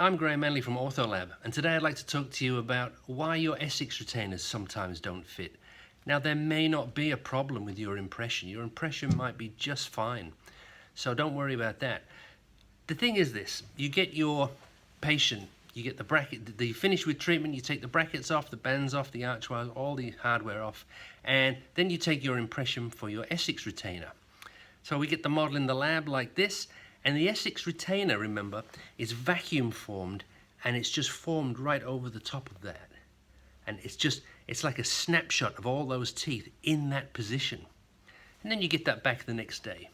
I'm Graham Manley from Ortholab, and today I'd like to talk to you about why your Essix retainers sometimes don't fit. Now, there may not be a problem with your impression. Your impression might be just fine, so don't worry about that. The thing is this: you get your patient, you get the bracket, you finish with treatment, you take the brackets off, the bands off, the archwires, all the hardware off, and then you take your impression for your Essix retainer. So we get the model in the lab like this, and the Essix retainer, remember, is vacuum formed, and it's just formed right over the top of that. And it's like a snapshot of all those teeth in that position. And then you get that back the next day.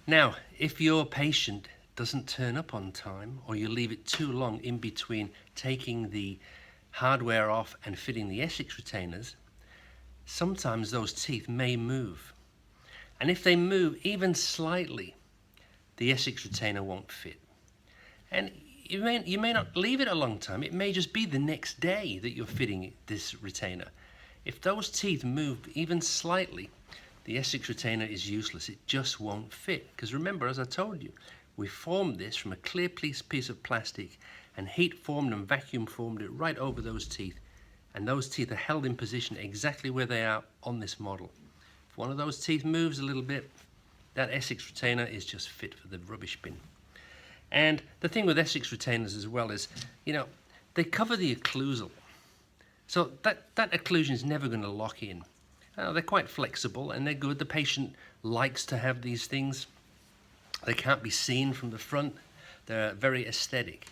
Now, if your patient doesn't turn up on time, or you leave it too long in between taking the hardware off and fitting the Essix retainers, sometimes those teeth may move. And if they move even slightly, the Essix retainer won't fit. And you may not leave it a long time. It may just be the next day that you're fitting this retainer. If those teeth move even slightly, the Essix retainer is useless. It just won't fit. Because remember, as I told you, we formed this from a clear piece of plastic and heat formed and vacuum formed it right over those teeth. And those teeth are held in position exactly where they are on this model. If one of those teeth moves a little bit, that Essix retainer is just fit for the rubbish bin. And the thing with Essix retainers as well is, they cover the occlusal. So that occlusion is never going to lock in. They're quite flexible and they're good. The patient likes to have these things. They can't be seen from the front. They're very aesthetic.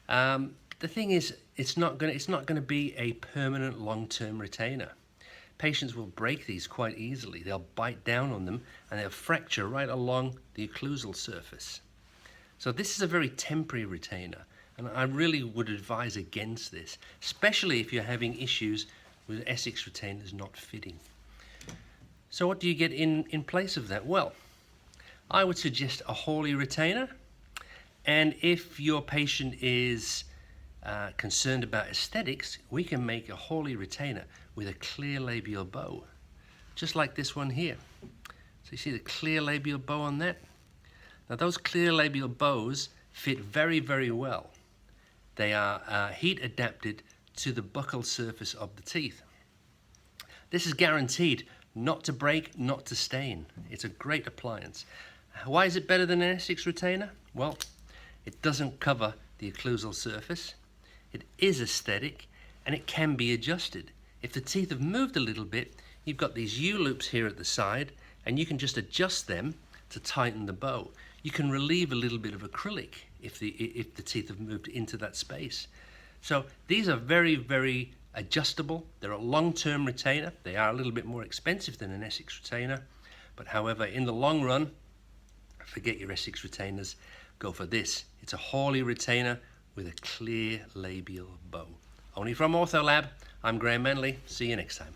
The thing is, it's not going to be a permanent long-term retainer. Patients will break these quite easily. They'll bite down on them and they'll fracture right along the occlusal surface. So this is a very temporary retainer, and I really would advise against this, especially if you're having issues with Essix retainers not fitting. So what do you get in place of that? Well, I would suggest a Hawley retainer, and if your patient is concerned about aesthetics, we can make a Hawley retainer with a clear labial bow, just like this one here. So you see the clear labial bow on that? Now those clear labial bows fit very, very well. They are heat adapted to the buccal surface of the teeth. This is guaranteed not to break, not to stain. It's a great appliance. Why is it better than an Essix retainer? Well, it doesn't cover the occlusal surface. It is aesthetic, and it can be adjusted. If the teeth have moved a little bit, you've got these U-loops here at the side, and you can just adjust them to tighten the bow. You can relieve a little bit of acrylic if the teeth have moved into that space. So these are very, very adjustable. They're a long-term retainer. They are a little bit more expensive than an Essix retainer, but however, in the long run, forget your Essix retainers, go for this. It's a Hawley retainer with a clear labial bow. Only from Ortholab, I'm Graham Manley. See you next time.